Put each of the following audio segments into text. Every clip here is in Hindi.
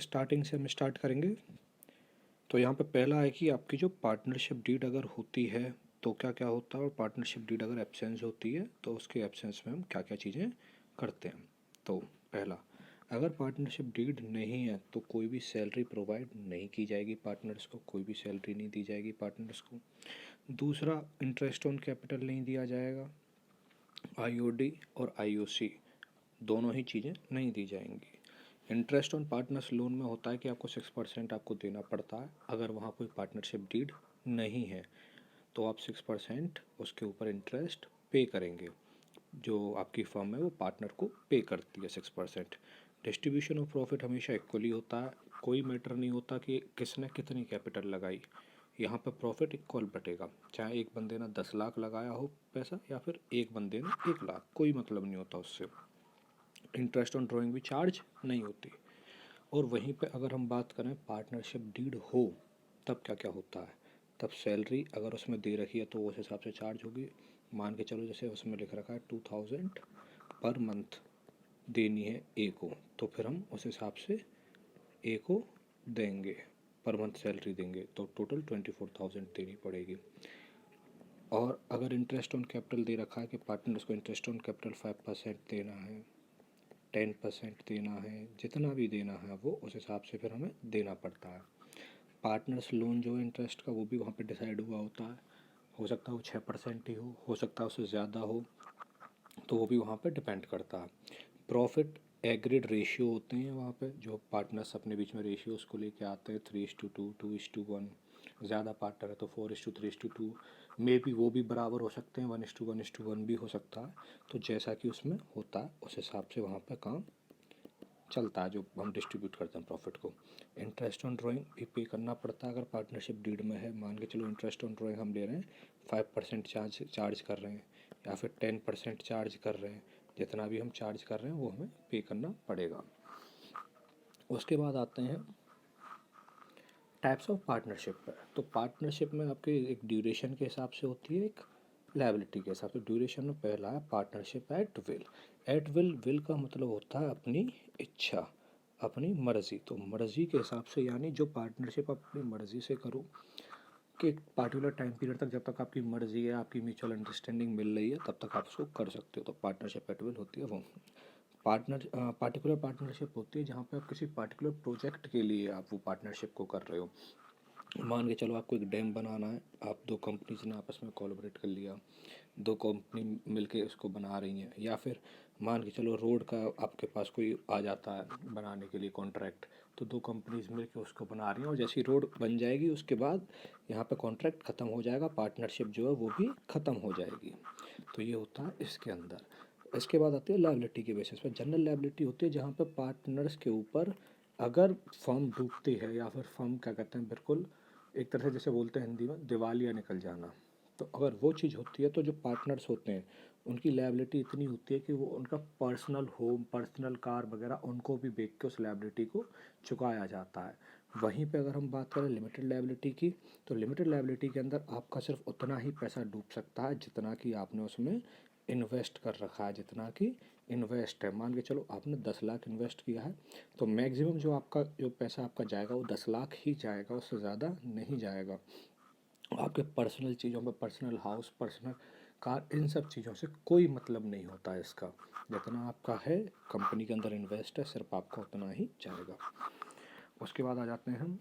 स्टार्टिंग से हम स्टार्ट करेंगे। तो यहाँ पे पहला है कि आपकी जो पार्टनरशिप डीड अगर होती है तो क्या क्या होता है, और पार्टनरशिप डीड अगर एब्सेंस होती है तो उसके एब्सेंस में हम क्या क्या चीज़ें करते हैं। तो पहला, अगर पार्टनरशिप डीड नहीं है तो कोई भी सैलरी प्रोवाइड नहीं की जाएगी पार्टनर्स को, कोई भी सैलरी नहीं दी जाएगी पार्टनर्स को। दूसरा, इंटरेस्ट ऑन कैपिटल नहीं दिया जाएगा। आईओडी और आईओसी दोनों ही चीज़ें नहीं दी जाएंगी। इंटरेस्ट ऑन पार्टनर्स लोन में होता है कि आपको 6% आपको देना पड़ता है अगर वहाँ कोई पार्टनरशिप डीड नहीं है, तो आप 6% उसके ऊपर इंटरेस्ट पे करेंगे। जो आपकी फर्म है वो पार्टनर को पे करती है 6%। डिस्ट्रीब्यूशन ऑफ प्रॉफिट हमेशा इक्वली होता है, कोई मैटर नहीं होता कि किसने कितनी कैपिटल लगाई, यहाँ पे प्रॉफिट इक्वल बटेगा। चाहे एक बंदे ने 10 लाख लगाया हो पैसा या फिर एक बंदे ने 1 लाख, कोई मतलब नहीं होता उससे। इंटरेस्ट ऑन ड्राइंग भी चार्ज नहीं होती। और वहीं पे अगर हम बात करें पार्टनरशिप डीड हो तब क्या क्या होता है, तब सैलरी अगर उसमें दे रखी है तो उस हिसाब से चार्ज होगी। मान के चलो जैसे उसमें लिख रखा है 2000 पर मंथ देनी है ए को, तो फिर हम उस हिसाब से ए को देंगे, पर मंथ सैलरी देंगे, तो टोटल 24,000 देनी पड़ेगी। और अगर इंटरेस्ट ऑन कैपिटल दे रखा है कि पार्टनर्स को इंटरेस्ट ऑन कैपिटल 5% देना है, 10% देना है, जितना भी देना है वो उस हिसाब से फिर हमें देना पड़ता है। पार्टनर्स लोन जो है इंटरेस्ट का वो भी वहाँ पे डिसाइड हुआ होता है, हो सकता है वो 6% ही हो सकता है उससे ज़्यादा हो, तो वो भी वहाँ पे डिपेंड करता है। प्रॉफिट एग्रीड रेशियो होते हैं वहाँ पे, जो पार्टनर्स अपने बीच में रेशियो उसको लेके आते हैं 3:2, 2:1, ज़्यादा पार्टनर है तो 4:3:2, मे भी वो भी बराबर हो सकते हैं, 1:1:1 भी हो सकता है। तो जैसा कि उसमें होता है उस हिसाब से वहाँ पे काम चलता है, जो हम डिस्ट्रीब्यूट करते हैं प्रॉफिट को। इंटरेस्ट ऑन ड्राइंग भी पे करना पड़ता है अगर पार्टनरशिप डीड में है। मान के चलो इंटरेस्ट ऑन ड्राइंग हम ले रहे हैं 5% चार्ज कर रहे हैं या फिर 10% चार्ज कर रहे हैं, जितना भी हम चार्ज कर रहे हैं वो हमें पे करना पड़ेगा। उसके बाद आते हैं टाइप्स ऑफ पार्टनरशिप पर। तो पार्टनरशिप में आपके एक ड्यूरेशन के हिसाब से होती है, एक लायबिलिटी के हिसाब से। ड्यूरेशन में पहला है partnership at will. At will, will का मतलब होता है अपनी इच्छा, अपनी मर्ज़ी। तो मर्ज़ी के हिसाब से, यानी जो पार्टनरशिप अपनी मर्ज़ी से करो कि एक पार्टिकुलर टाइम पीरियड तक, जब तक आपकी मर्ज़ी है, आपकी म्यूचुअल अंडरस्टैंडिंग मिल रही है, तब तक आप उसको कर सकते हो। तो पार्टनरशिप एट विल होती है वो। पार्टिकुलर पार्टनरशिप होती है जहाँ पे आप किसी पार्टिकुलर प्रोजेक्ट के लिए आप वो पार्टनरशिप को कर रहे हो। मान के चलो आपको एक डैम बनाना है, आप दो कंपनीज ने आपस में कोलैबोरेट कर लिया, दो कंपनी मिलके उसको बना रही हैं। या फिर मान के चलो रोड का आपके पास कोई आ जाता है बनाने के लिए कॉन्ट्रैक्ट, तो दो कंपनीज मिलके उसको बना रही हैं, और जैसी रोड बन जाएगी उसके बाद यहाँ पे कॉन्ट्रैक्ट ख़त्म हो जाएगा, पार्टनरशिप जो है वो भी ख़त्म हो जाएगी। तो ये होता है इसके अंदर। इसके बाद आती है लायबिलिटी के बेसिस पर। जनरल लायबिलिटी होती है जहाँ पर पार्टनर्स के ऊपर अगर फर्म डूबती है या फिर फर्म क्या कहते हैं, बिल्कुल एक तरह से जैसे बोलते हैं हिंदी में दिवालिया निकल जाना, तो अगर वो चीज़ होती है तो जो पार्टनर्स होते हैं उनकी लायबिलिटी इतनी होती है कि वो उनका पर्सनल होम, पर्सनल कार वगैरह उनको भी बेच के उस लायबिलिटी को चुकाया जाता है। वहीं पे अगर हम बात करें लिमिटेड लायबिलिटी की, तो लिमिटेड लायबिलिटी के अंदर आपका सिर्फ उतना ही पैसा डूब सकता है जितना कि आपने उसमें इन्वेस्ट कर रखा है, जितना कि इन्वेस्ट है। मान के चलो आपने 10 लाख इन्वेस्ट किया है, तो मैक्सिमम जो पैसा आपका जाएगा वो 10 लाख ही जाएगा, उससे ज़्यादा नहीं जाएगा। आपके पर्सनल चीज़ों में, पर्सनल हाउस, पर्सनल कार, इन सब चीज़ों से कोई मतलब नहीं होता है इसका। जितना आपका है कंपनी के अंदर इन्वेस्ट है, सिर्फ आपका उतना ही जाएगा। उसके बाद आ जाते हैं हम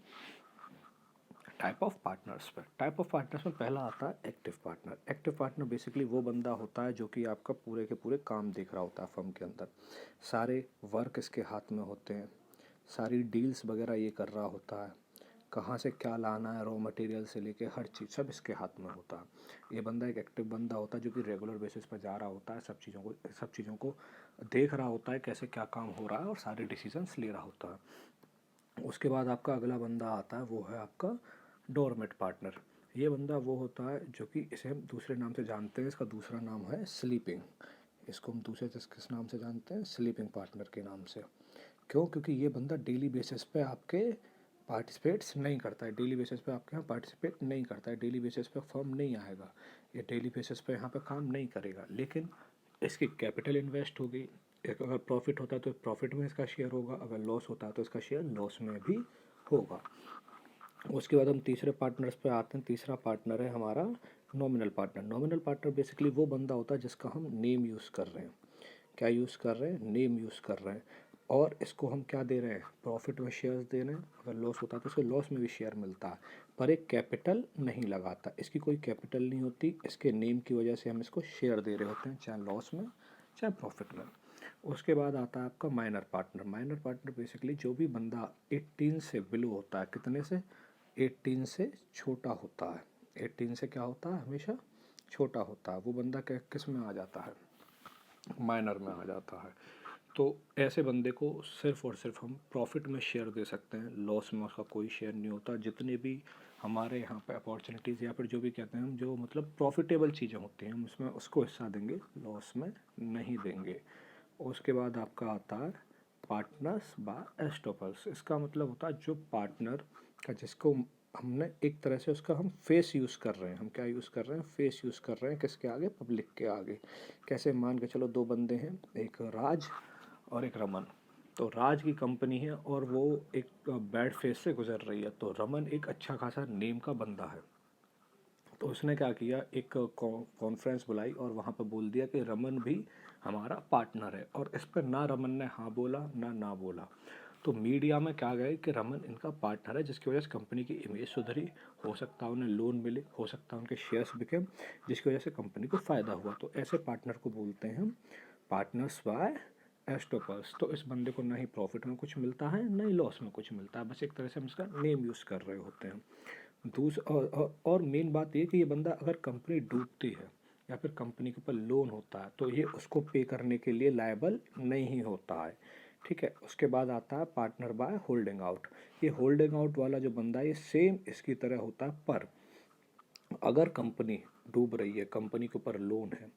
टाइप ऑफ पार्टनर्स पर। टाइप ऑफ पार्टनर्स में पहला आता है active partner. Active partner basically वो बंदा होता है जो कि आपका पूरे के पूरे काम देख रहा होता है फर्म के अंदर, सारे वर्क इसके हाथ में होते हैं, सारी डील्स वगैरह ये कर रहा होता है, कहाँ से क्या लाना है, रॉ मटेरियल से लेके हर चीज़ सब इसके हाथ में होता है। ये बंदा एक एक्टिव बंदा होता है जो कि रेगुलर बेसिस पर जा रहा होता है, सब चीज़ों को देख रहा होता है कैसे क्या काम हो रहा है, और सारे डिसीजंस ले रहा होता है। उसके बाद आपका अगला बंदा आता है, वो है आपका डोरमेट पार्टनर। ये बंदा वो होता है जो कि इसे हम दूसरे नाम से जानते हैं, इसका दूसरा नाम है स्लीपिंग। इसको हम दूसरे किस नाम से जानते हैं, स्लीपिंग पार्टनर के नाम से। क्यों? क्योंकि ये बंदा डेली बेसिस पे आपके पार्टिसिपेट्स नहीं करता है, डेली बेसिस पे आपके यहाँ पार्टिसिपेट नहीं करता है, डेली बेसिस पे फर्म नहीं आएगा, ये डेली बेसिस पे यहाँ पे काम नहीं करेगा, लेकिन इसकी कैपिटल इन्वेस्ट होगी, एक अगर प्रॉफिट होता है तो प्रॉफिट में इसका शेयर होगा, अगर लॉस होता है तो इसका शेयर लॉस में भी होगा। उसके बाद हम तीसरे पार्टनर्स पे आते हैं। तीसरा पार्टनर है हमारा nominal partner. Nominal partner basically वो बंदा होता है जिसका हम नेम यूज़ कर रहे हैं। क्या यूज़ कर रहे हैं? नेम यूज़ कर रहे हैं। और इसको हम क्या दे रहे हैं? प्रॉफिट में शेयर्स दे रहे हैं। अगर लॉस होता है तो इसको लॉस में भी शेयर मिलता है, पर एक कैपिटल नहीं लगाता। इसकी कोई कैपिटल नहीं होती, इसके नेम की वजह से हम इसको शेयर दे रहे होते हैं, चाहे लॉस में चाहे प्रॉफिट में। उसके बाद आता है आपका minor partner. Minor partner basically जो भी बंदा 18 से बिलो होता है, कितने से? 18 से छोटा होता है। 18 से क्या होता है? हमेशा छोटा होता है। वो बंदा किस में आ जाता है? माइनर में आ जाता है। तो ऐसे बंदे को सिर्फ़ और सिर्फ हम प्रॉफिट में शेयर दे सकते हैं, लॉस में उसका कोई शेयर नहीं होता। जितने भी हमारे यहाँ पे अपॉर्चुनिटीज़ या फिर जो भी कहते हैं हम, जो मतलब प्रॉफिटेबल चीज़ें होती हैं, हम उसमें उसको हिस्सा देंगे, लॉस में नहीं देंगे। उसके बाद आपका आता है पार्टनर्स बाय एस्टॉपर्स। इसका मतलब होता है जो पार्टनर का, जिसको हमने एक तरह से उसका हम फेस यूज़ कर रहे हैं। हम क्या यूज़ कर रहे हैं? फेस यूज़ कर रहे हैं। किसके आगे? पब्लिक के आगे। कैसे? मान के चलो दो बंदे हैं, एक राज और एक रमन। तो राज की कंपनी है और वो एक बैड फेस से गुजर रही है, तो रमन एक अच्छा खासा नेम का बंदा है। तो उसने क्या किया, एक कॉन्फ्रेंस बुलाई और वहाँ पर बोल दिया कि रमन भी हमारा पार्टनर है। और इस पर ना रमन ने हाँ बोला ना बोला। तो मीडिया में क्या गए कि रमन इनका पार्टनर है, जिसकी वजह से कंपनी की इमेज सुधरी, हो सकता है उन्हें लोन मिले, हो सकता है उनके शेयर्स बिके, जिसकी वजह से कंपनी को फ़ायदा हुआ। तो ऐसे पार्टनर को बोलते हैं हम पार्टनर्स बाय एस्टोपर्स। तो इस बंदे को ना ही प्रॉफिट में कुछ मिलता है, ना ही लॉस में कुछ मिलता है, बस एक तरह से हम इसका नेम यूज़ कर रहे होते हैं। और मेन बात ये कि ये बंदा अगर कंपनी डूबती है या फिर कंपनी के ऊपर लोन होता है, तो ये उसको पे करने के लिए लायबल नहीं होता है। ठीक है। उसके बाद आता है पार्टनर बाय होल्डिंग आउट। ये होल्डिंग आउट वाला जो बंदा है, ये सेम इसकी तरह होता है, पर अगर कंपनी डूब रही है, कंपनी के ऊपर लोन है,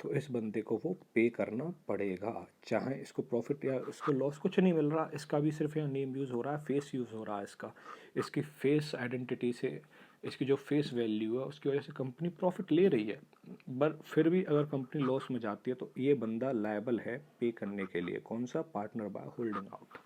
तो इस बंदे को वो पे करना पड़ेगा, चाहे इसको प्रॉफिट या इसको लॉस कुछ नहीं मिल रहा। इसका भी सिर्फ यहाँ नेम यूज़ हो रहा है, फेस यूज़ हो रहा है इसका। इसकी फेस आइडेंटिटी से, इसकी जो फेस वैल्यू है उसकी वजह से कंपनी प्रॉफिट ले रही है। पर फिर भी अगर कंपनी लॉस में जाती है तो ये बंदा लायबल है पे करने के लिए। कौन सा? Partner by holding out.